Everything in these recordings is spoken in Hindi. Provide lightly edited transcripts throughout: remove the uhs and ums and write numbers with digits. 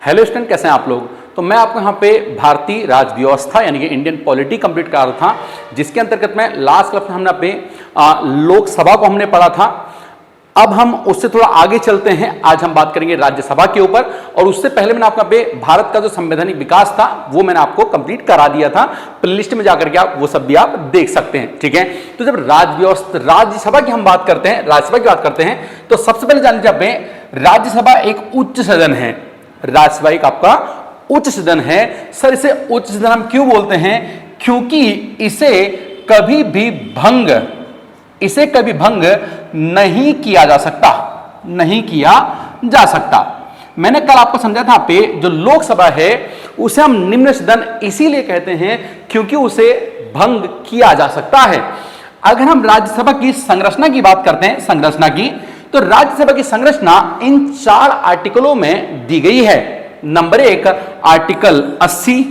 हेलो स्टूडेंट, कैसे हैं आप लोग। तो मैं आपको यहाँ पे भारतीय राज व्यवस्था यानी कि इंडियन पॉलिटी कंप्लीट कर रहा था, जिसके अंतर्गत में लास्ट क्लास में हमने अपने लोकसभा को हमने पढ़ा था। अब हम उससे थोड़ा आगे चलते हैं। आज हम बात करेंगे राज्यसभा के ऊपर, और उससे पहले मैंने आपका भारत का जो संवैधानिक विकास था वो मैंने आपको कंप्लीट करा दिया था। प्लेलिस्ट में जाकर के आप वो सब भी आप देख सकते हैं, ठीक है। तो जब राज्यसभा की हम बात करते हैं, राज्यसभा की बात करते हैं, तो सबसे पहले जान लीजिए आप, राज्यसभा एक उच्च सदन है। राज्यसभा एक आपका उच्च सदन है। सर इसे उच्च सदन हम क्यों बोलते हैं? क्योंकि इसे कभी भी भंग नहीं किया जा सकता। मैंने कल आपको समझा था पे जो लोकसभा है उसे हम निम्न सदन इसीलिए कहते हैं क्योंकि उसे भंग किया जा सकता है। अगर हम राज्यसभा की संरचना की बात करते हैं, तो राज्यसभा की संरचना इन 4 आर्टिकलों में दी गई है। नंबर 1 आर्टिकल 80,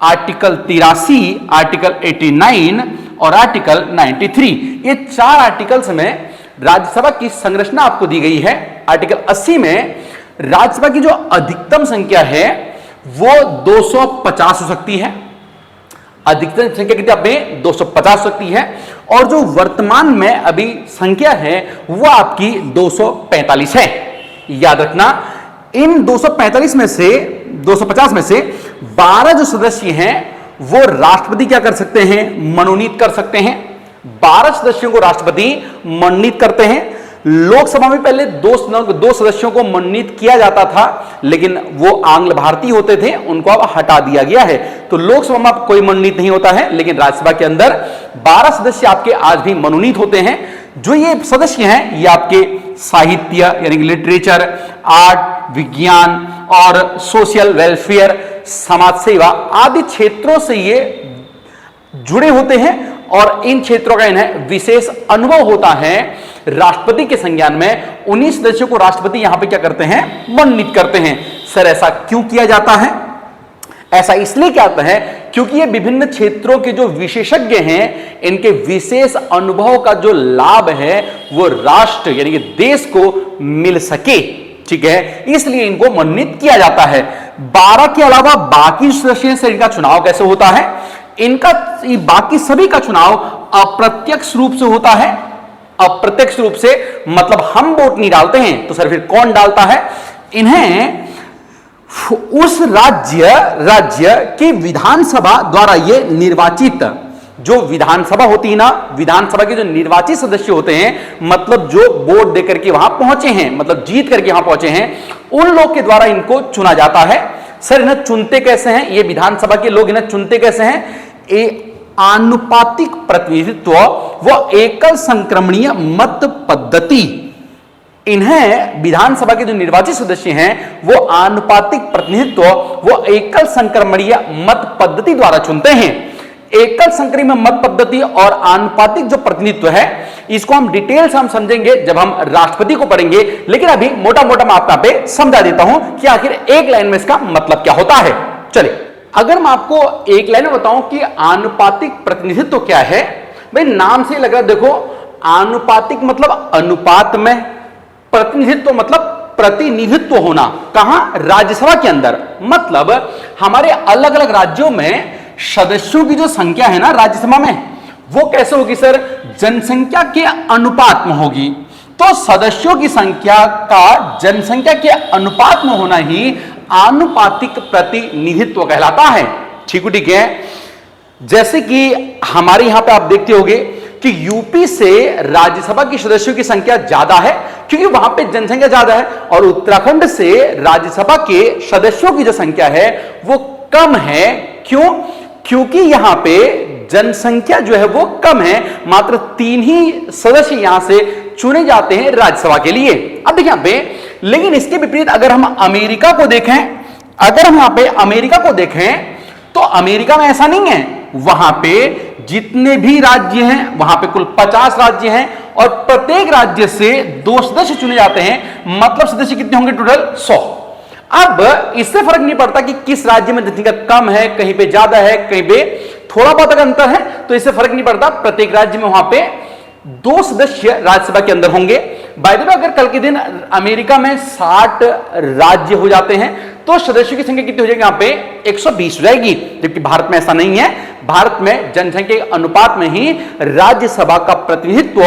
आर्टिकल 83, आर्टिकल 89 और आर्टिकल 93। ये 4 आर्टिकल्स में राज्यसभा की संरचना आपको दी गई है। आर्टिकल 80 में राज्यसभा की जो अधिकतम संख्या है वो 250 हो सकती है। अधिकतम संख्या कितनी आप में 250 सकती है, और जो वर्तमान में अभी संख्या है वो आपकी 245 है। याद रखना, इन 250 में से 12 जो सदस्य हैं वो राष्ट्रपति क्या कर सकते हैं? मनोनीत कर सकते हैं। 12 सदस्यों को राष्ट्रपति मनोनीत करते हैं। लोकसभा में पहले 2 सदस्यों को मनोनीत किया जाता था, लेकिन वो आंग्ल भारतीय होते थे, उनको अब हटा दिया गया है। तो लोकसभा में कोई मनोनीत नहीं होता है, लेकिन राज्यसभा के अंदर 12 सदस्य आपके आज भी मनोनीत होते हैं। जो ये सदस्य हैं ये आपके साहित्य यानी कि लिटरेचर, आर्ट, विज्ञान और सोशल वेलफेयर, समाज सेवा आदि क्षेत्रों से ये जुड़े होते हैं, और इन क्षेत्रों का इन्हें विशेष अनुभव होता है। राष्ट्रपति के संज्ञान में 19 सदस्यों को राष्ट्रपति यहां पे क्या करते हैं? मनोनीत करते हैं। सर ऐसा क्यों किया जाता है? ऐसा इसलिए किया जाता है क्योंकि ये विभिन्न क्षेत्रों के जो विशेषज्ञ हैं, इनके विशेष अनुभव का जो लाभ है वो राष्ट्र यानी कि देश को मिल सके, ठीक है, इसलिए इनको मनोनीत किया जाता है। 12 के अलावा बाकी सदस्य से इनका चुनाव कैसे होता है? इनका बाकी सभी का चुनाव अप्रत्यक्ष रूप से होता है। अप्रत्यक्ष रूप से मतलब हम वोट नहीं डालते हैं, तो सर फिर कौन डालता है? इन्हें उस राज्य की विधानसभा द्वारा ये निर्वाचित, जो विधानसभा होती है ना, विधानसभा के जो निर्वाचित सदस्य होते हैं, मतलब जो वोट देकर के वहां पहुंचे हैं, मतलब जीत करके वहां पहुंचे हैं, उन लोग के द्वारा इनको चुना जाता है। सर इन्हें चुनते कैसे हैं? ये विधानसभा के लोग इन्हें चुनते कैसे हैं? आनुपातिक प्रतिनिधित्व व एकल संक्रमणीय मत पद्धति। इन्हें विधानसभा के जो निर्वाचित सदस्य हैं वो आनुपातिक प्रतिनिधित्व व एकल संक्रमणीय मत पद्धति द्वारा चुनते हैं। एकल संक्रमणीय मत पद्धति और आनुपातिक जो प्रतिनिधित्व है, इसको हम डिटेल से हम समझेंगे जब हम राष्ट्रपति को पढ़ेंगे, लेकिन अभी मोटा मोटा मैं आपको पे समझा देता हूं कि आखिर एक लाइन में इसका मतलब क्या होता है। चलिए, अगर मैं आपको एक लाइन में बताऊं कि आनुपातिक प्रतिनिधित्व क्या है, भाई नाम से लग रहा है, देखो आनुपातिक मतलब अनुपात में, प्रतिनिधित्व मतलब प्रतिनिधित्व होना। कहां? राज्यसभा के अंदर। मतलब हमारे अलग अलग राज्यों में सदस्यों की जो संख्या है ना राज्यसभा में, वो कैसे होगी सर? जनसंख्या के अनुपात में होगी। तो सदस्यों की संख्या का जनसंख्या के अनुपात में होना ही आनुपातिक प्रतिनिधित्व कहलाता है। ठीक है। जैसे कि हमारे यहां पे आप देखते होंगे कि यूपी से राज्यसभा की सदस्यों की संख्या ज्यादा है क्योंकि वहां पे जनसंख्या ज्यादा है, और उत्तराखंड से राज्यसभा के सदस्यों की जो संख्या है वो कम है। क्यों? क्योंकि यहां पे जनसंख्या जो है वो कम है, मात्र 3 ही सदस्य यहां से चुने जाते हैं राज्यसभा के लिए। अब देखिए यहां पे, लेकिन इसके विपरीत अगर हम अमेरिका को देखें, तो अमेरिका में ऐसा नहीं है। वहां पे जितने भी राज्य हैं, वहां पे कुल 50 राज्य हैं, और प्रत्येक राज्य से 2 सदस्य चुने जाते हैं। मतलब सदस्य कितने होंगे? टोटल 100। अब इससे फर्क नहीं पड़ता कि किस राज्य में जनसंख्या कम है, कहीं पे ज्यादा है, कहीं पे थोड़ा बहुत अगर अंतर है, तो इससे फर्क नहीं पड़ता। प्रत्येक राज्य में वहां पे 2 सदस्य राज्यसभा के अंदर होंगे। बाय द वे अगर कल के दिन अमेरिका में 60 राज्य हो जाते हैं तो सदस्यों की संख्या कितनी हो जाएगी? यहां पे 120 हो जाएगी, जबकि भारत में ऐसा नहीं है। भारत में जनसंख्या के अनुपात में ही राज्यसभा का प्रतिनिधित्व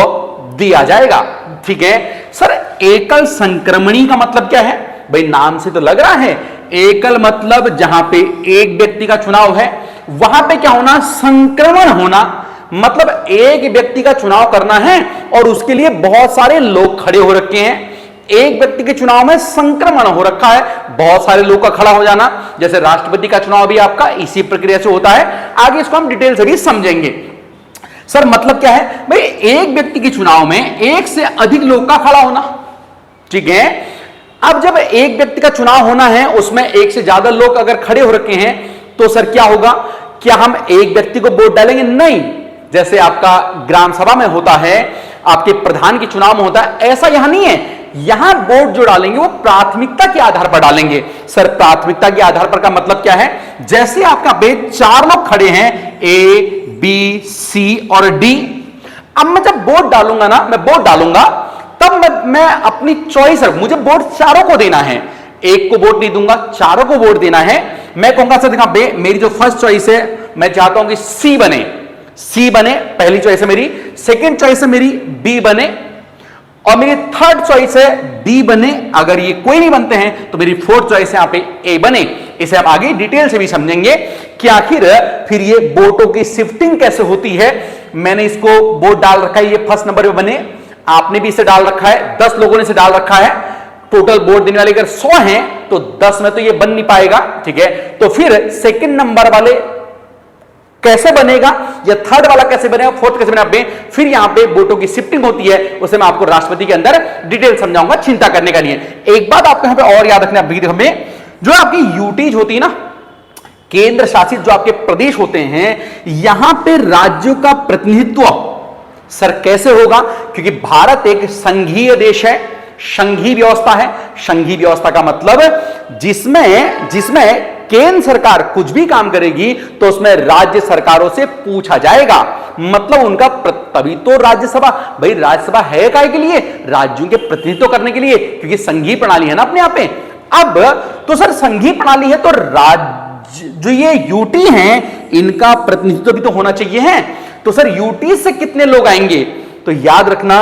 दिया जाएगा। ठीक है सर, एकल संक्रमणी का मतलब क्या है? भाई नाम से तो लग रहा है, एकल मतलब जहां पे एक व्यक्ति का चुनाव है वहां पे क्या होना? संक्रमण होना। मतलब एक व्यक्ति का चुनाव करना है और उसके लिए बहुत सारे लोग खड़े हो रखे हैं। एक व्यक्ति के चुनाव में संक्रमण हो रखा है, बहुत सारे लोग का खड़ा हो जाना। जैसे राष्ट्रपति का चुनाव भी आपका इसी प्रक्रिया से होता है। आगे इसको हम डिटेल से भी समझेंगे। सर मतलब क्या है? भाई एक व्यक्ति के चुनाव में एक से अधिक लोग का खड़ा होना। ठीक है, अब जब एक व्यक्ति का चुनाव होना है, उसमें एक से ज्यादा लोग अगर खड़े हो रखे हैं तो सर क्या होगा? क्या हम एक व्यक्ति को वोट डालेंगे? नहीं। जैसे आपका ग्राम सभा में होता है, आपके प्रधान के चुनाव में होता है, ऐसा यहां नहीं है। यहां वोट जो डालेंगे वो प्राथमिकता के आधार पर डालेंगे। सर प्राथमिकता के आधार पर का मतलब क्या है? जैसे आपका पे 4 लोग खड़े हैं, ए बी सी और डी। अब मैं जब वोट डालूंगा ना, मैं वोट डालूंगा तब मैं अपनी चॉइस, मुझे वोट चारों को देना है, एक को वोट नहीं दूंगा, चारों को वोट देना है। मैं कहूंगा सर देखा बे, मेरी जो फर्स्ट चॉइस है मैं चाहता हूं कि सी बने, सी बने, पहली चॉइस है मेरी। सेकंड चॉइस है मेरी बी बने, और मेरी थर्ड चॉइस है डी बने। अगर ये कोई नहीं बनते हैं तो मेरी फोर्थ चॉइस है यहां पे ए बने। इसे हम आगे डिटेल से भी समझेंगे कि आखिर फिर ये वोटों की शिफ्टिंग कैसे होती है। मैंने इसको वोट डाल रखा है, ये फर्स्ट नंबर पे बने, आपने भी इसे डाल रखा है, 10 लोगों ने इसे डाल रखा है। टोटल वोट देने वाले अगर 100 हैं तो 10 में तो ये बन नहीं पाएगा। ठीक है, तो फिर सेकंड नंबर वाले कैसे बनेगा, या थर्ड वाला कैसे बनेगा, फोर्थ कैसे बनेगा, फिर यहां पे वोटों की शिफ्टिंग होती है। उसे मैं आपको राष्ट्रपति के अंदर डिटेल समझाऊंगा, चिंता करने का नहीं है। एक बात आपको यहां पे और याद रखना, हमें जो आपकी यूटीज होती है ना, केंद्र शासित जो आपके प्रदेश होते हैं, यहां पे राज्यों का प्रतिनिधित्व सर कैसे होगा? क्योंकि भारत एक संघीय देश है, संघीय व्यवस्था है। संघीय व्यवस्था का मतलब जिसमें केंद्र सरकार कुछ भी काम करेगी तो उसमें राज्य सरकारों से पूछा जाएगा। मतलब उनका तभी तो राज्यसभा, भाई राज्यसभा है काय के लिए? राज्यों के प्रतिनिधित्व करने के लिए, क्योंकि संघीय प्रणाली है ना अपने यहां पे। अब तो सर संघीय प्रणाली है तो राज्य जो ये यूटी हैं इनका प्रतिनिधित्व भी तो होना चाहिए है। तो सर यूटी से कितने लोग आएंगे? तो याद रखना,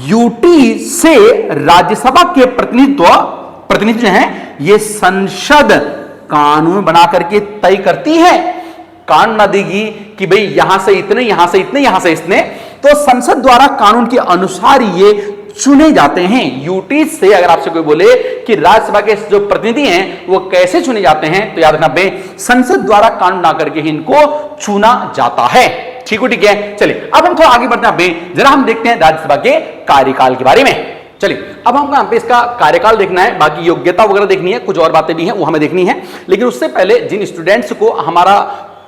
यूटी से राज्यसभा के प्रतिनिधि जो हैं ये संसद कानून बना करके तय करती है। कानून ना देगी कि भाई यहां से इतने, यहां से इतने, यहां से इतने, तो संसद द्वारा कानून के अनुसार ये चुने जाते हैं। यूटी से अगर आपसे कोई बोले कि राज्यसभा के जो प्रतिनिधि हैं वो कैसे चुने जाते हैं, तो याद रखना बे संसद द्वारा कानून बना करके ही इनको चुना जाता है। ठीक है, चलिए अब हम थोड़ा आगे बढ़ते हैं, जरा हम देखते हैं राज्यसभा के कार्यकाल के बारे में। चलिए अब हमको यहाँ पे इसका कार्यकाल देखना है, बाकी योग्यता वगैरह देखनी है, कुछ और बातें भी हैं वो हमें देखनी है। लेकिन उससे पहले जिन स्टूडेंट्स को हमारा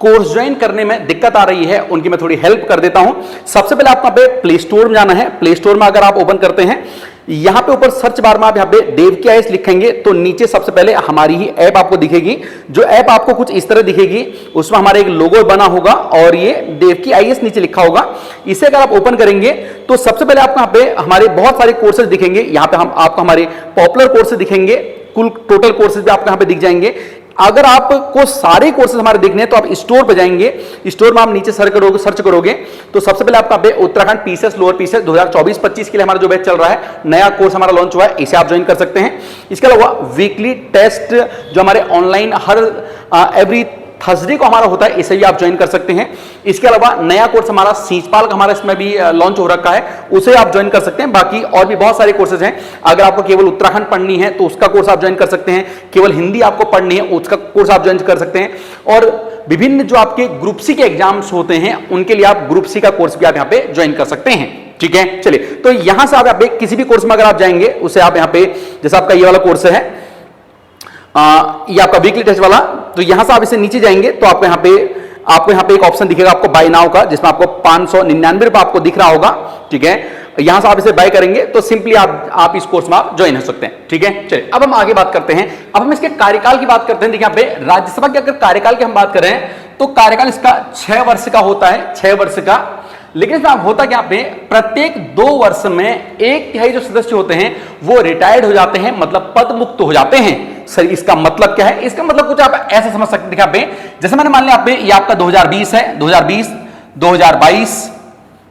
कोर्स ज्वाइन करने में दिक्कत आ रही है उनकी मैं थोड़ी हेल्प कर देता हूं। सबसे पहले आपको पे प्ले स्टोर में जाना है। प्ले स्टोर में अगर आप ओपन करते हैं, यहां पे ऊपर सर्च बार में आप यहां पे देवकी आईएएस लिखेंगे तो नीचे सबसे पहले हमारी ही ऐप आपको दिखेगी। जो ऐप आपको कुछ इस तरह दिखेगी, उसमें हमारा एक लोगो बना होगा और ये देवकी आईएएस नीचे लिखा होगा। इसे अगर आप ओपन करेंगे तो सबसे पहले आपको यहाँ पे हमारे बहुत सारे कोर्सेज दिखेंगे। यहाँ पे हम आपको हमारे पॉपुलर कोर्सेज दिखेंगे, कुल टोटल कोर्सेज भी आपको यहाँ पे दिख जाएंगे। अगर आपको सारे कोर्सेज हमारे देखने हैं तो आप स्टोर पे जाएंगे, स्टोर में आप नीचे सर्च करोगे तो सबसे पहले आपका उत्तराखंड पीसीएस लोअर पीसीएस 2024-25 के लिए हमारा जो बैच चल रहा है, नया कोर्स हमारा लॉन्च हुआ है, इसे आप ज्वाइन कर सकते हैं। इसके अलावा वीकली टेस्ट जो हमारे ऑनलाइन हर एवरी थर्सडे को हमारा होता है, इसे भी आप ज्वाइन कर सकते हैं। इसके अलावा नया कोर्स हमारा सींचपाल का हमारा इसमें भी लॉन्च हो रखा है, उसे आप ज्वाइन कर सकते हैं। बाकी और भी बहुत सारे कोर्सेज हैं। अगर आपको केवल उत्तराखंड पढ़नी है तो उसका कोर्स आप ज्वाइन कर सकते हैं, केवल हिंदी आपको पढ़नी है उसका कोर्स आप ज्वाइन कर सकते हैं, और विभिन्न जो आपके ग्रुप सी के एग्जाम्स होते हैं उनके लिए आप ग्रुप सी का कोर्स भी आप यहाँ पे ज्वाइन कर सकते हैं। ठीक है, चलिए तो यहां से आप किसी भी कोर्स में अगर आप जाएंगे उसे आप यहाँ पे, जैसे आपका ये वाला कोर्स है, ये आपका वीकली टेस्ट वाला, तो यहां से आप इसे नीचे जाएंगे तो आपको यहाँ पे एक ऑप्शन दिखेगा आपको बाय नाउ का, जिसमें आपको 599 रुपए आपको दिख रहा होगा। ठीक है, यहां से आप इसे बाय करेंगे तो सिंपली आप इस कोर्स में आप ज्वाइन हो सकते हैं। ठीक है, चलिए अब हम आगे बात करते हैं। अब हम इसके कार्यकाल की बात करते हैं। देखिए यहाँ पे राज्यसभा के अगर कार्यकाल की हम बात करें तो कार्यकाल इसका 6 वर्ष का होता है, 6 वर्ष का। लेकिन इसमें होता क्या पे, प्रत्येक 2 वर्ष में 1/3 जो सदस्य होते हैं वो रिटायर्ड हो जाते हैं, मतलब पद मुक्त हो जाते हैं। सर इसका मतलब क्या है? इसका मतलब कुछ आप ऐसे समझ सकते हैं पे, जैसे मैंने मान लिया पे ये आपका 2020 है, 2020, 2022,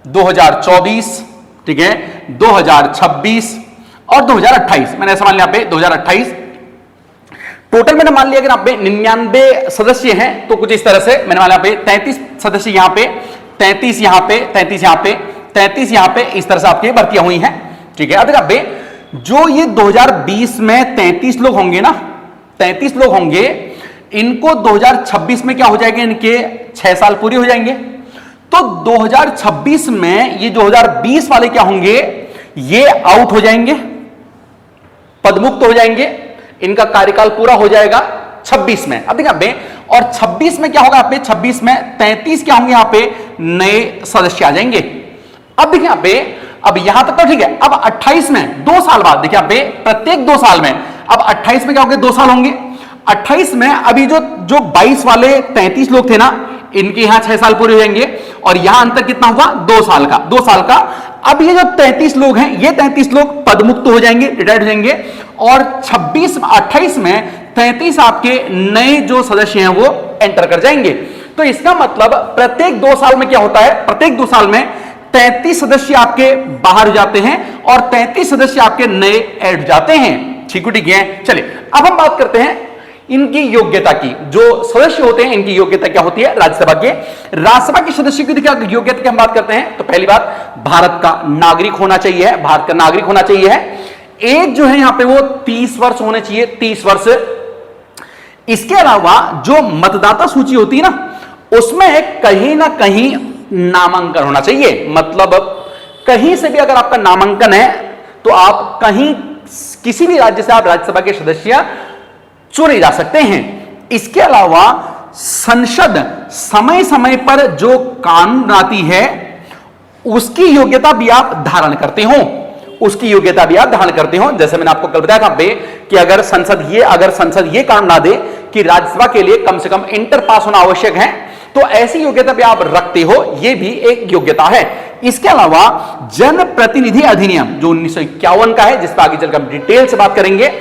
2024, ठीक है, 2026 और 2028, मैंने ऐसा मान लिया पे 2028। टोटल मैंने मान लिया अगर आप 99 सदस्य हैं तो कुछ इस तरह से मैंने मान लिया पे 33 सदस्य यहां पे, 33 यहां पे, 33 यहां पे, 33 यहां पे, इस तरह से आपकी भर्तियां हुई हैं, ठीक है। अब देखिए जो ये 2020 में 33 लोग होंगे ना, 33 लोग होंगे, इनको 2026 में क्या हो जाएंगे, इनके 6 साल पूरे हो जाएंगे। तो 2026 में ये 2020 वाले क्या होंगे, ये आउट हो जाएंगे, पदमुक्त हो जाएंगे, इनका कार्यकाल पूरा हो जाएगा 26 में। अब देखिए और 26 में क्या होगा यहाँ पे, 26 में 33 क्या होंगे, यहाँ पे नए सदस्य आ जाएंगे। अब देखिए यहाँ पे, अब यहां तक तो ठीक है। अब 28 में 2 साल बाद देखिए यहाँ पे, प्रत्येक 2 साल में, अब 28 में क्या होंगे, 2 साल होंगे। 28 में अभी जो 22 वाले 33 लोग थे ना, इनके यहां 6 साल पूरे हो जाएंगे और यहां अंतर कितना हुआ, 2 साल का, 2 साल का। अब ये जो 33 लोग हैं, ये 33 लोग पदमुक्त हो जाएंगे, रिटायर्ड हो जाएंगे और 28 में 33 आपके नए जो सदस्य हैं वो एंटर कर जाएंगे। तो इसका मतलब प्रत्येक 2 साल में क्या होता है, प्रत्येक 2 साल में 33 सदस्य आपके बाहर हो जाते हैं और 33 सदस्य आपके नए ऐड हो जाते हैं। ठीक है। चलिए अब हम बात करते हैं इनकी योग्यता की। जो सदस्य होते हैं इनकी योग्यता क्या होती है राज्यसभा के। राज्यसभा के सदस्य की योग्यता की हम बात करते हैं तो पहली बात भारत का नागरिक होना चाहिए, भारत का नागरिक होना चाहिए है। एज जो है यहां पे वो 30 वर्ष होने चाहिए, 30 वर्ष। इसके अलावा जो मतदाता सूची होती है ना उसमें कहीं ना कहीं नामांकन होना चाहिए। मतलब कहीं से भी अगर आपका नामांकन है तो आप कहीं किसी भी राज्य से आप राज्यसभा के सदस्य चुने जा सकते हैं। इसके अलावा संसद समय समय पर जो कानून बनाती है उसकी योग्यता भी आप धारण करते हो, उसकी योग्यता भी आप धारण करते हो। जैसे मैंने आपको कल बताया था कि अगर संसद ये कानून ना दे कि राज्यसभा के लिए कम से कम इंटर पास होना आवश्यक है तो ऐसी योग्यता भी आप रखते हो, यह भी एक योग्यता है। इसके अलावा जनप्रतिनिधि अधिनियम जो 1951 का है, जिस पर आगे चलकर हम डिटेल से बात करेंगे,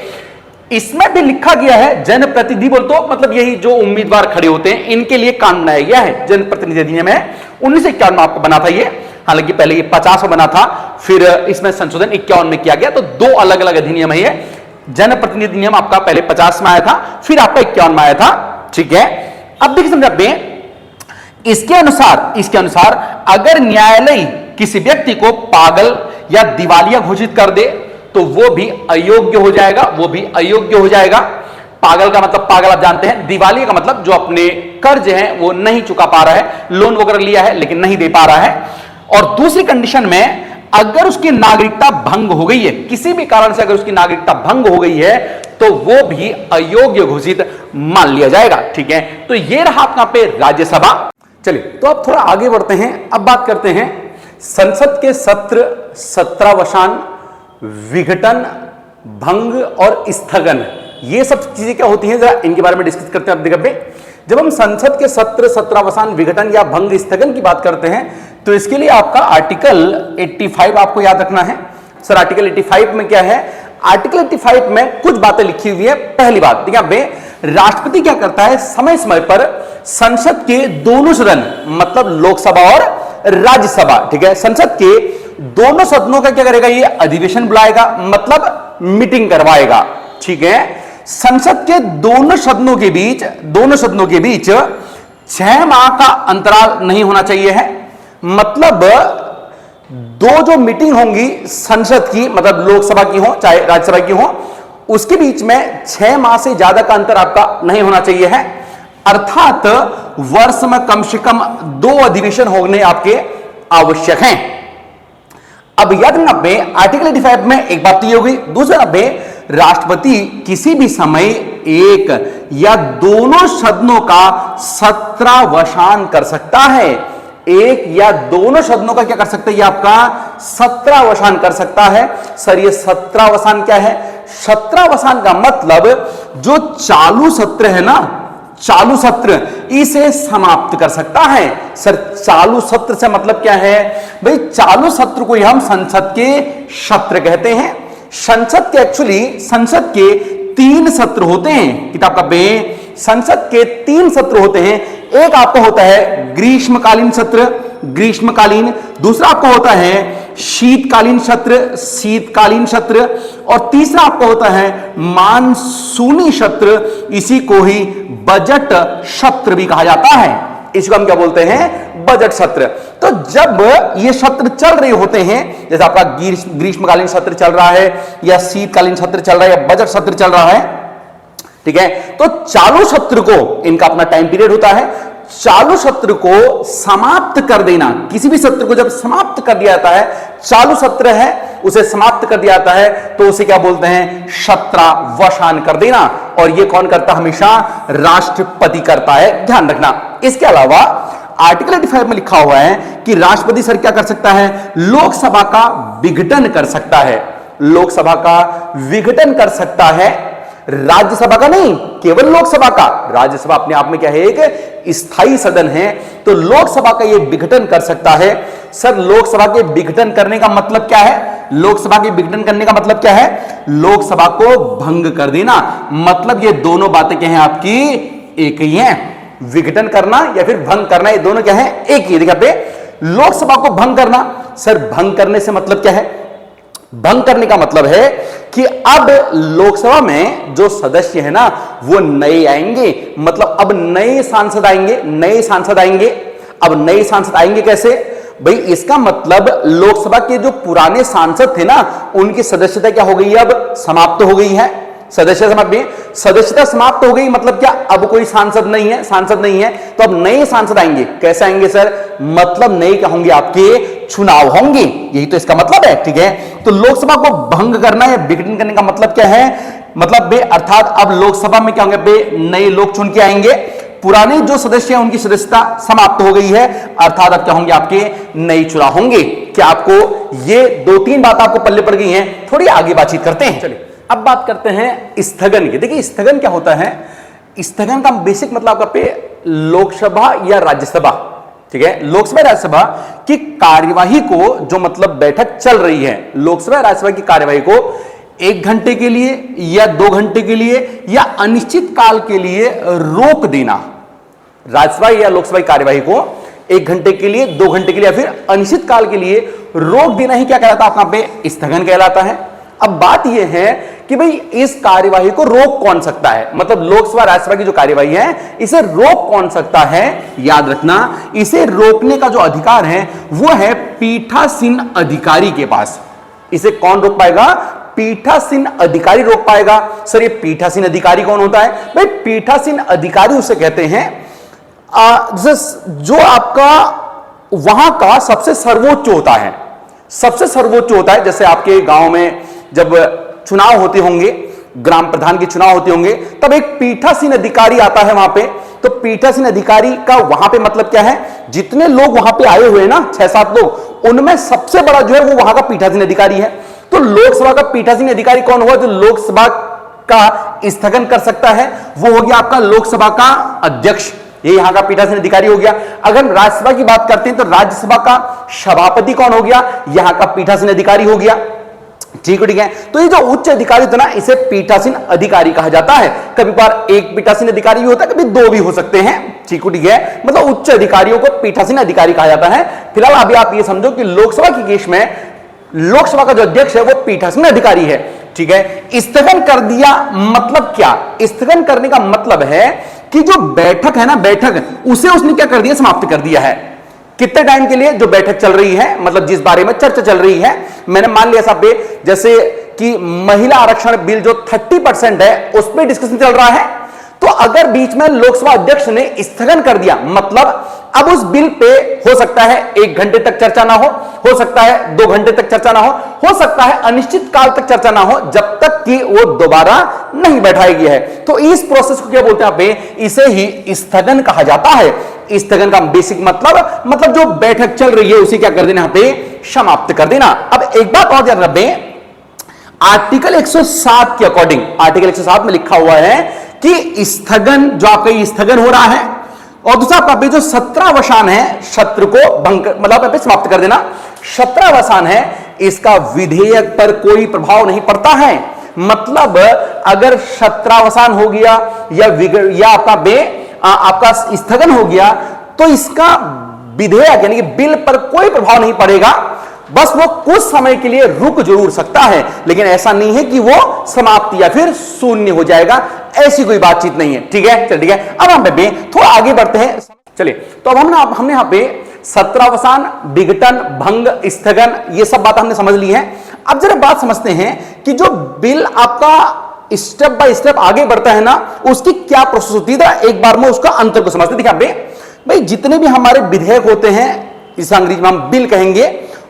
इसमें भी लिखा गया है जनप्रतिनिधि बोल तो मतलब यही जो उम्मीदवार खड़े होते हैं इनके लिए कानून बनाया गया है। जनप्रतिनिधि अधिनियम है 1951 में आपको बना था ये, हालांकि पहले ये 50 में बना था, फिर इसमें संशोधन 51 में किया गया। तो 2 अलग अलग अधिनियम है ये। जनप्रतिनिधि अधिनियम आपका पहले 50 में आया था, फिर आपका 51 में आया था। ठीक है। अब देखिए समझा, इसके अनुसार अगर न्यायालय किसी व्यक्ति को पागल या दिवालिया घोषित कर दे तो वो भी अयोग्य हो जाएगा, वो भी अयोग्य हो जाएगा। पागल का मतलब पागल आप जानते हैं, दिवालिया का मतलब जो अपने कर्ज हैं वो नहीं चुका पा रहा है, लोन वगैरह लिया है लेकिन नहीं दे पा रहा है। और दूसरी कंडीशन में अगर उसकी नागरिकता भंग हो गई है, किसी भी कारण से अगर उसकी नागरिकता भंग हो गई है तो वो भी अयोग्य घोषित मान लिया जाएगा। ठीक है। तो ये रहा आपका पे राज्यसभा। चलिए तो अब थोड़ा आगे बढ़ते हैं। अब बात करते हैं संसद के सत्र, सत्रावसान, विघटन, भंग और स्थगन। ये सब चीजें क्या होती हैं, जरा इनके बारे में डिस्कस करते हैं। अब देखिए जब हम संसद के सत्र, सत्रावसान, विघटन या भंग, स्थगन की बात करते हैं तो इसके लिए आपका आर्टिकल 85 आपको याद रखना है। सर आर्टिकल 85 में क्या है, आर्टिकल 85 में कुछ बातें लिखी हुई है। पहली बात देखिए, राष्ट्रपति क्या करता है, समय समय पर संसद के दोनों सदन मतलब लोकसभा और राज्यसभा, ठीक है, संसद के दोनों सदनों का क्या करेगा, ये अधिवेशन बुलाएगा, मतलब मीटिंग करवाएगा। ठीक है। संसद के दोनों सदनों के बीच 6 माह का अंतराल नहीं होना चाहिए है। मतलब 2 जो मीटिंग होंगी संसद की, मतलब लोकसभा की हो चाहे राज्यसभा की हो, उसके बीच में 6 माह से ज्यादा का अंतर आपका नहीं होना चाहिए है। अर्थात वर्ष में कम से कम 2 अधिवेशन होने आपके आवश्यक हैं। अब याद रखना आर्टिकल 85 में एक बात तो ये होगी। दूसरा राष्ट्रपति किसी भी समय एक या दोनों सदनों का सत्रावसान कर सकता है। एक या दोनों सदनों का क्या कर सकता है, ये आपका सत्रावसान कर सकता है। सर ये सत्रावसान क्या है, सत्रावसान का मतलब जो चालू सत्र है ना, चालू सत्र इसे समाप्त कर सकता है। सर चालू सत्र से मतलब क्या है भाई? चालू सत्र को हम संसद के सत्र कहते हैं। संसद के 3 सत्र होते हैं। किताब का बे संसद के 3 सत्र होते हैं। एक आपका होता है ग्रीष्मकालीन सत्र, ग्रीष्मकालीन। दूसरा आपका होता है शीतकालीन सत्र, शीतकालीन सत्र। और तीसरा आपका होता है मानसूनी सत्र। इसी को ही बजट सत्र भी कहा जाता है। इसको हम क्या बोलते हैं? बजट सत्र। तो जब ये सत्र चल रहे होते हैं, जैसे आपका ग्रीष्मकालीन सत्र चल रहा है या शीतकालीन सत्र चल रहा है या बजट सत्र चल रहा है, ठीक है, तो चालू सत्र को इनका अपना टाइम पीरियड होता है। चालू सत्र को समाप्त कर देना, किसी भी सत्र को जब समाप्त कर दिया जाता है, चालू सत्र है उसे समाप्त कर दिया जाता है, तो उसे क्या बोलते हैं? सत्रावसान कर देना। और यह कौन करता? हमेशा राष्ट्रपति करता है, ध्यान रखना। इसके अलावा आर्टिकल 85 में लिखा हुआ है कि राष्ट्रपति सर क्या कर सकता है? लोकसभा का विघटन कर सकता है। लोकसभा का विघटन कर सकता है, राज्यसभा का नहीं, केवल लोकसभा का। राज्यसभा अपने आप में क्या है? एक स्थायी सदन है। तो लोकसभा का यह विघटन कर सकता है। सर लोकसभा के विघटन करने का मतलब क्या है? लोकसभा के विघटन करने का मतलब क्या है? लोकसभा को भंग कर देना। मतलब ये दोनों बातें क्या हैं आपकी? एक ही हैं। विघटन करना या फिर भंग करना, ये दोनों क्या है? एक ही। देखिए लोकसभा को भंग करना। सर भंग करने से मतलब क्या है? भंग करने का मतलब है कि अब लोकसभा में जो सदस्य है ना वो नए आएंगे। मतलब अब नए सांसद आएंगे, नए सांसद आएंगे। अब नए सांसद आएंगे कैसे भाई? इसका मतलब लोकसभा के जो पुराने सांसद थे ना उनकी सदस्यता क्या हो गई? अब समाप्त हो गई है। सदस्यता समाप्त हो गई। मतलब क्या? अब कोई सांसद नहीं है, सांसद नहीं है, तो अब नए सांसद आएंगे। कैसे आएंगे सर? मतलब नए क्या होंगे? आपके चुनाव होंगे। यही तो इसका मतलब है, ठीक है। तो लोकसभा को भंग करना या विघटन करने का मतलब क्या है? मतलब बे अर्थात अब लोकसभा में क्या होंगे? बे नए लोग चुन के आएंगे। पुराने जो सदस्य हैं उनकी सदस्यता समाप्त हो गई है, अर्थात अब क्या होंगे? आपके नए चुनाव होंगे। क्या आपको ये 2-3 बात आपको पल्ले पड़ गई हैं? थोड़ी आगे बातचीत करते हैं। चलिए अब बात करते हैं स्थगन की। देखिए स्थगन क्या होता है? स्थगन का बेसिक मतलब आपका पे लोकसभा या राज्यसभा, ठीक है, लोकसभा राज्यसभा की कार्यवाही को, जो मतलब बैठक चल रही है, लोकसभा राज्यसभा की कार्यवाही को 1 घंटे के लिए या 2 घंटे के लिए या अनिश्चित काल के लिए रोक देना। राज्यसभा या लोकसभा की कार्यवाही को 1 घंटे के लिए, 2 घंटे के लिए या फिर अनिश्चित काल के लिए रोक देना ही क्या कहलाता है? आपका पे स्थगन कहलाता है। अब बात यह है कि भाई इस कार्यवाही को रोक कौन सकता है? मतलब लोकसभा राज्यसभा की जो कार्यवाही है इसे रोक कौन सकता है? याद रखना, इसे रोकने का जो अधिकार है वो है पीठासीन अधिकारी के पास। इसे कौन रोक पाएगा? पीठासीन अधिकारी रोक पाएगा। सर ये पीठासीन अधिकारी कौन होता है? भाई पीठासीन अधिकारी उसे कहते हैं जो आपका वहां का सबसे सर्वोच्च होता है। सबसे सर्वोच्च होता है। जैसे आपके गांव में जब चुनाव होते होंगे, ग्राम प्रधान के चुनाव होते होंगे, तब एक पीठासीन अधिकारी आता है वहां पे। तो पीठासीन अधिकारी का वहां पे मतलब क्या है? जितने लोग वहां पे आए हुए हैं ना, 6-7 लोग, उनमें सबसे बड़ा जो है वो वहां का पीठासीन अधिकारी है। तो लोकसभा का पीठासीन अधिकारी कौन हुआ? जो लोकसभा का स्थगन कर सकता है वो हो गया आपका लोकसभा का अध्यक्ष। ये यहां का पीठासीन अधिकारी हो गया। अगर हम राज्यसभा की बात करते हैं तो राज्यसभा का सभापति कौन हो गया? यहां का पीठासीन अधिकारी हो गया। ठीक है। तो ये जो उच्च अधिकारी था ना, इसे पीठासीन अधिकारी कहा जाता है। कभी बार एक पीठासीन अधिकारी भी होता है, कभी 2 भी हो सकते हैं। ठीक है, मतलब उच्च अधिकारियों को पीठासीन अधिकारी कहा जाता है। फिलहाल अभी आप ये समझो कि लोकसभा के केस में लोकसभा का जो अध्यक्ष है वो पीठासीन अधिकारी है। ठीक है। स्थगन कर दिया मतलब क्या? स्थगन करने का मतलब है कि जो बैठक है ना, बैठक उसे उसने क्या कर दिया? समाप्त कर दिया है। कितने टाइम के लिए? जो बैठक चल रही है, मतलब जिस बारे में चर्चा चल रही है। मैंने मान लिया साहब, जैसे कि महिला आरक्षण बिल जो 30% है उस पर डिस्कशन चल रहा है, तो अगर बीच में लोकसभा अध्यक्ष ने स्थगन कर दिया, मतलब अब उस बिल पे हो सकता है 1 घंटे तक चर्चा ना हो सकता है 2 घंटे तक चर्चा ना हो सकता है अनिश्चित काल तक चर्चा ना हो, जब तक कि वो दोबारा नहीं बैठाई गई है। तो इस प्रोसेस को क्या बोलते हैं आप? इसे ही स्थगन कहा जाता है। स्थगन का बेसिक मतलब जो बैठक चल रही है उसे क्या कर देना? यहाँ पे समाप्त कर देना। अब एक बात और ध्यान रखें, आर्टिकल 107 के अकॉर्डिंग, आर्टिकल 107 में लिखा हुआ है कि स्थगन, जो आपका स्थगन हो रहा है और दूसरा आपका भी जो 17वां है, शत्रु को भंग मतलब समाप्त कर देना। 17वां है, इसका विधेयक पर कोई प्रभाव नहीं पड़ता है। मतलब अगर 17वां हो गया या आपका स्थगन हो गया तो इसका विधेयक यानी कि बिल पर कोई प्रभाव नहीं पड़ेगा। बस वो कुछ समय के लिए रुक जरूर सकता है, लेकिन ऐसा नहीं है कि वो समाप्त या फिर शून्य हो जाएगा, ऐसी कोई बातचीत नहीं है। ठीक है, चल ठीक है। अब हम पे थोड़ा आगे बढ़ते हैं। चलिए, तो अब हमने यहां पे 17वां, विघटन, भंग, स्थगन, ये सब बात हमने समझ ली है। अब जरा बात समझते हैं कि जो बिल आपका स्टेप बाय स्टेप आगे बढ़ता है ना, उसकी क्या प्रोसेस होती है। एक बार में उसका अंतर को समझते। देखिए भाई, जितने भी हमारे विधेयक होते हैं, इस अंग्रेजी में हम बिल कहेंगे,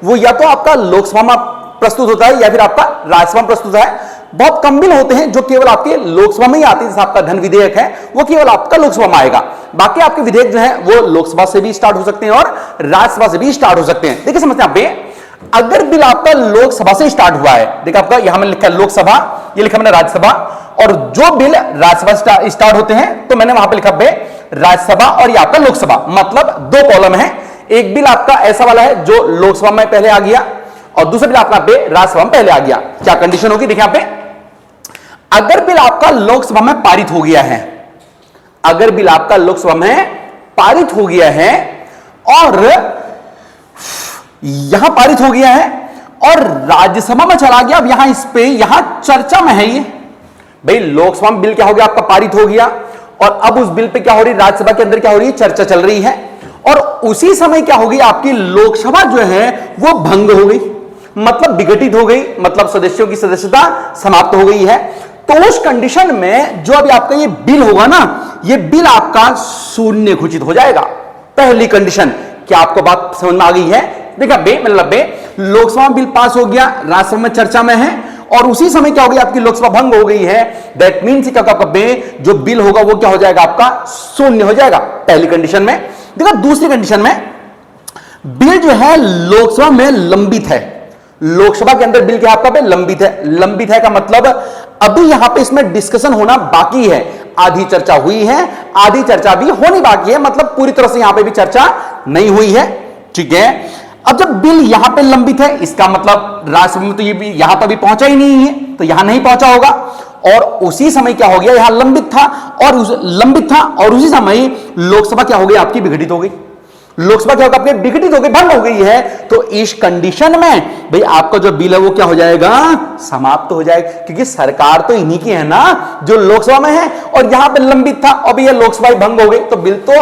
वो या तो आपका लोकसभा में प्रस्तुत होता है या फिर आपका राज्यसभा में प्रस्तुत है। बहुत कम बिल होते हैं जो केवल आपके लोकसभा में ही आते हैं। जैसे आपका धन विधेयक है, वो केवल आपका लोकसभा में आएगा। बाकी आपके विधेयक जो है वो लोकसभा से भी स्टार्ट हो सकते हैं और राज्यसभा से भी स्टार्ट हो सकते हैं। देखिए समझते हैं आप पे, अगर बिल आपका लोकसभा से स्टार्ट हुआ है, देखिए आपका यहां में लिखा है लोकसभा, ये लिखा मैंने राज्यसभा, और जो बिल राज्यसभा स्टार्ट होते हैं तो मैंने वहां पे लिखा राज्यसभा और ये आपका लोकसभा, मतलब दो कॉलम है। एक बिल आपका ऐसा वाला है जो लोकसभा में पहले आ गया और दूसरा बिल आपका राज्यसभा में पहले आ गया। क्या कंडीशन होगी, देखिए यहां पे, अगर बिल आपका लोकसभा में पारित हो गया है, अगर बिल आपका लोकसभा में पारित हो गया है और यहां पारित हो गया है और राज्यसभा में चला गया, अब यहां इस पे यहां चर्चा में है ये भाई, लोकसभा में बिल क्या हो गया आपका पारित हो गया और अब उस बिल पे क्या हो रही है, राज्यसभा के अंदर क्या हो रही है, चर्चा चल रही है। और उसी समय क्या हो गई, आपकी लोकसभा जो है वो भंग हो गई, मतलब विघटित हो गई, मतलब सदस्यों की सदस्यता समाप्त हो गई है। तो उस कंडीशन में जो अभी आपका ये बिल होगा ना, ये बिल आपका शून्य घोषित हो जाएगा। पहली कंडीशन, क्या आपको बात समझ में आ गई है। देखा मतलब लोकसभा बिल पास हो गया, राज्यसभा में चर्चा में है और उसी समय क्या हो गया, आपकी लोकसभा भंग हो गई है। दैट मीन्स क्या जो बिल होगा वो क्या हो जाएगा, आपका शून्य हो जाएगा, पहली कंडीशन में। देखो दूसरी कंडीशन में, बिल जो है लोकसभा में लंबित है, लोकसभा के अंदर बिल क्या आपका पे लंबित है। लंबित है का मतलब अभी यहां पे इसमें डिस्कशन होना बाकी है, आधी चर्चा हुई है, आधी चर्चा भी होनी बाकी है, मतलब पूरी तरह से यहां पे भी चर्चा नहीं हुई है। ठीक है, अब जब बिल यहां पे लंबित है, इसका मतलब राज्यसभा में तो ये भी यहां तो अभी पहुंचा ही नहीं है, तो यहां नहीं पहुंचा होगा। और उसी समय क्या हो गया, यहां लंबित था और उसी समय लोकसभा क्या हो गई, आपकी विघटित हो गई। लोकसभा क्या होगा, आपके विघटित हो गई, भंग हो गई है। तो इस कंडीशन में भाई आपका जो बिल है वो क्या हो जाएगा, समाप्त हो जाएगा, क्योंकि सरकार तो इन्हीं की है ना जो लोकसभा में है और यहां पे लंबित था, अब ये लोकसभा भंग हो गई, तो बिल तो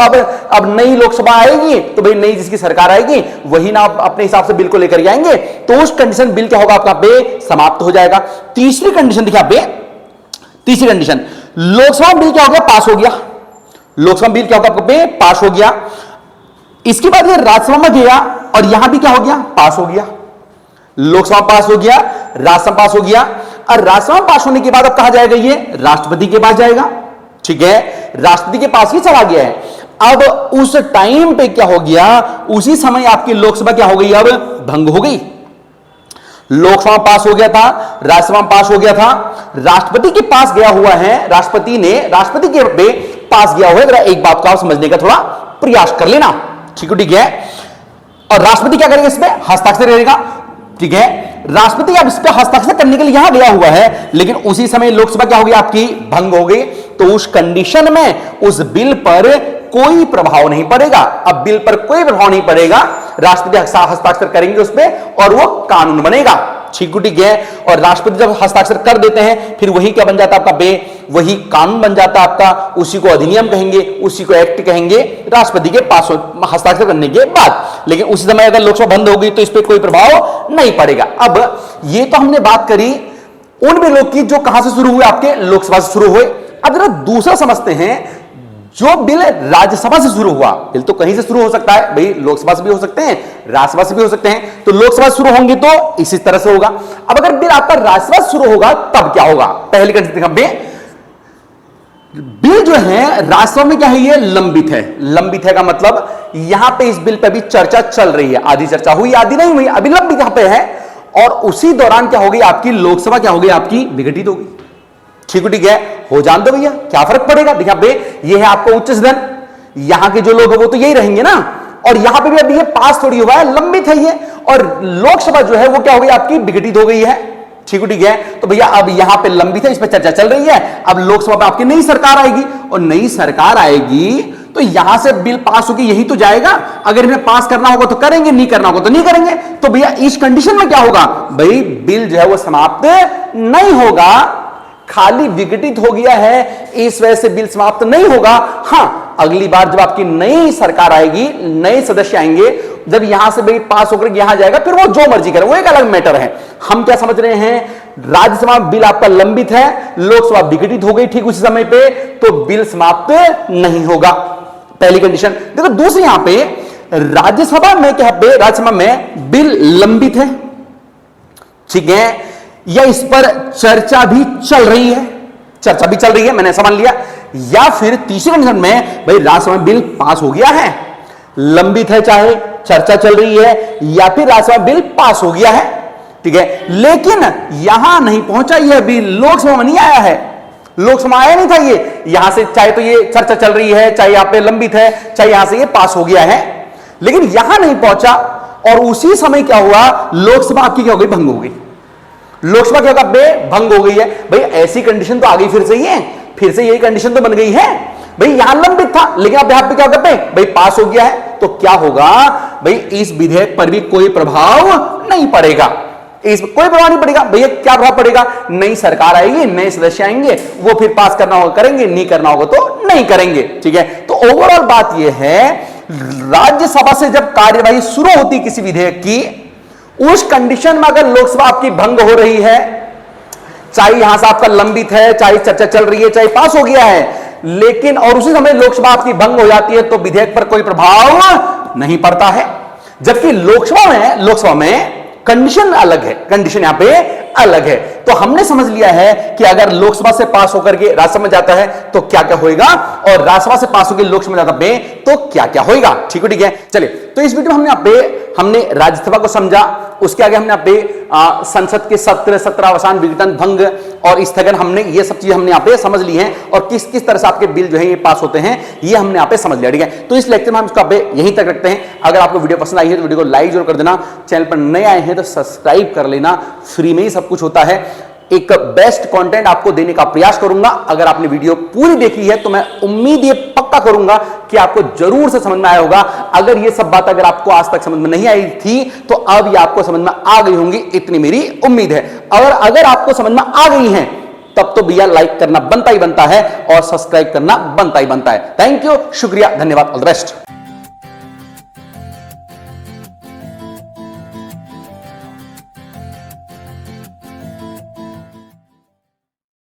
अब नई लोकसभा आएगी, तो भाई नई जिसकी सरकार आएगी वही ना अपने हिसाब से बिल को लेकर आएंगे, तो उस कंडीशन बिल क्या होगा, आपका समाप्त हो जाएगा। तीसरी कंडीशन देखिए, तीसरी कंडीशन, लोकसभा बिल क्या हो गया, पास हो गया, लोकसभा बिल क्या होगा, आपका पास हो गया। इसके बाद ये राज्यसभा में गया और यहां भी क्या हो गया, पास हो गया। लोकसभा पास हो गया, राज्यसभा पास हो गया, और राज्यसभा पास होने के बाद अब कहा जाएगा, ये राष्ट्रपति के पास जाएगा। ठीक है, राष्ट्रपति के पास ही चला गया है। अब उस टाइम पे क्या हो गया, उसी समय आपकी लोकसभा क्या हो गई, अब भंग हो गई। लोकसभा पास हो गया था, राज्यसभा पास हो गया था, राष्ट्रपति के पास गया हुआ है, राष्ट्रपति के पास गया हुआ है। एक बात को आप समझने का थोड़ा प्रयास कर लेना, ठीक है। और राष्ट्रपति क्या करेगा, इस पे हस्ताक्षर करेगा। ठीक है, राष्ट्रपति अब इस पे हस्ताक्षर करने के लिए यहां गया हुआ है, लेकिन उसी समय लोकसभा क्या हो गई, आपकी भंग हो गई। तो उस कंडीशन में उस बिल पर कोई प्रभाव नहीं पड़ेगा। अब बिल पर कोई प्रभाव नहीं पड़ेगा, राष्ट्रपति हस्ताक्षर करेंगे उस पर और वो कानून बनेगा। ठीक है, और राष्ट्रपति जब हस्ताक्षर कर देते हैं फिर वही क्या बन जाता है, आपका वही कानून बन जाता है आपका, उसी को अधिनियम कहेंगे, उसी को एक्ट कहेंगे राष्ट्रपति के पास हस्ताक्षर करने के बाद। लेकिन उसी समय अगर लोकसभा बंद होगी तो इस पर कोई प्रभाव नहीं पड़ेगा। अब ये तो हमने बात करी उन बिलों की जो कहां से शुरू हुए, आपके लोकसभा से शुरू हुए। अब जरा दूसरा समझते हैं, जो बिल राज्यसभा से शुरू हुआ, बिल तो कहीं से शुरू हो सकता है भाई, लोकसभा से भी हो सकते हैं, राज्यसभा से भी हो सकते हैं, तो लोकसभा से शुरू होंगे तो इसी तरह से होगा। अब अगर बिल आपका राज्यसभा से शुरू होगा तब क्या होगा, पहली कंडीशन, बिल जो है राज्यसभा में क्या है, ये लंबित है। लंबित है का मतलब यहां पे इस बिल पे भी चर्चा चल रही है, आधी चर्चा हुई आधी नहीं हुई, अभी लंबित यहां पे है। और उसी दौरान क्या होगी, आपकी लोकसभा क्या होगी, आपकी विघटित होगी। ठीक है, हो जान दो भैया, क्या फर्क पड़ेगा। देखिए ये है आपका उच्च सदन, यहां के जो लोग हैं वो तो यही रहेंगे ना, और यहां पे भी अब ये पास थोड़ी हुआ है, लंबित है ये, और लोकसभा जो है वो क्या हो गई आपकी, विघटित हो गई है। ठीक है, तो भैया अब यहां पे लंबित है, इस पर चर्चा चल रही है। अब लोकसभा में आपकी नई सरकार आएगी, और नई सरकार आएगी तो यहां से बिल पास होगी, यही तो जाएगा। अगर इन्हें पास करना होगा तो करेंगे, नहीं करना होगा तो नहीं करेंगे। तो भैया इस कंडीशन में क्या होगा भाई, बिल जो है वो समाप्त नहीं होगा, खाली विघटित हो गया है, इस वजह से बिल समाप्त नहीं होगा। हां, अगली बार जब आपकी नई सरकार आएगी, नए सदस्य आएंगे, जब यहां से भाई पास होकर यहां जाएगा, फिर वो जो मर्जी करे, वो एक अलग मैटर है। हम क्या समझ रहे हैं, राज्यसभा बिल आपका लंबित है, लोकसभा विघटित हो गई ठीक उसी समय पे, तो बिल समाप्त नहीं होगा, पहली कंडीशन। देखो दूसरी, यहां पे राज्यसभा में क्या पे, राज्यसभा में बिल लंबित है, ठीक है, या इस पर चर्चा भी चल रही है, चर्चा भी चल रही है, मैंने ऐसा मान लिया। या फिर तीसरी कंडीशन में भाई राज्यसभा में बिल पास हो गया है, लंबित है, चाहे चर्चा चल रही है, या फिर राज्यसभा बिल पास हो गया है, ठीक है, लेकिन यहां नहीं पहुंचा यह बिल, लोकसभा में नहीं आया है, लोकसभा आया नहीं था ये, यहां से चाहे तो ये चर्चा चल रही है, चाहे यहां पे लंबित है, चाहे यहां से ये पास हो गया है, लेकिन यहां नहीं पहुंचा, और उसी समय क्या हुआ, लोकसभा आपकी क्या हो गई, भंग हो गई। लोकसभा क्या होगा, भंग हो गई है। भाई ऐसी कंडीशन तो आ गई, फिर से यही कंडीशन तो बन गई है। भाई यहां लंबित था, लेकिन आप यहां पे क्या करते हैं, भाई पास हो गया है, तो क्या होगा भाई, इस विधेयक पर भी कोई प्रभाव नहीं पड़ेगा, इस कोई प्रभाव नहीं पड़ेगा। भैया क्या प्रभाव पड़ेगा, नई सरकार आएगी, नए सदस्य आएंगे, वो फिर पास करना होगा करेंगे, नहीं करना होगा तो नहीं करेंगे, ठीक है। तो ओवरऑल बात यह है, राज्यसभा से जब कार्यवाही शुरू होती किसी विधेयक की, उस कंडीशन में अगर लोकसभा आपकी भंग हो रही है, चाहे यहां से आपका लंबित है, चाहे चर्चा चल रही है, चाहे पास हो गया है, लेकिन और उसी समय लोकसभा आपकी भंग हो जाती है, तो विधेयक पर कोई प्रभाव नहीं पड़ता है। जबकि लोकसभा में कंडीशन अलग है, कंडीशन यहां पे अलग है। तो हमने समझ लिया है कि अगर लोकसभा से पास होकर के राज्यसभा में जाता है तो क्या क्या होएगा, और राज्यसभा से पास होकर लोकसभा में जाता है तो क्या क्या होएगा, ठीक है। चलिए, तो इस वीडियो में हमने राज्यसभा को समझा, उसके आगे हमने यहाँ पे संसद के सत्र अवसान, विघटन, भंग और स्थगन, हमने ये सब चीजें हमने यहाँ पे समझ ली हैं, और किस किस तरह से आपके बिल जो है ये पास होते हैं, ये हमने यहाँ पे समझ लिया, ठीक है। तो इस लेक्चर में हम इसको यहीं तक रखते हैं। अगर आपको वीडियो पसंद आई है तो वीडियो को लाइक जरूर कर देना, चैनल पर नए आए हैं तो सब्सक्राइब कर लेना, फ्री में ही सब कुछ होता है। एक बेस्ट कंटेंट आपको देने का प्रयास करूंगा। अगर आपने वीडियो पूरी देखी है तो मैं उम्मीद ये पक्का करूंगा कि आपको जरूर से समझ में आया होगा। अगर ये सब बात अगर आपको आज तक समझ में नहीं आई थी तो अब ये आपको समझ में आ गई होंगी, इतनी मेरी उम्मीद है। और अगर आपको समझ में आ गई हैं तब तो भैया लाइक करना बनता ही बनता है और सब्सक्राइब करना बनता ही बनता है। थैंक यू, शुक्रिया, धन्यवाद, ऑल द बेस्ट।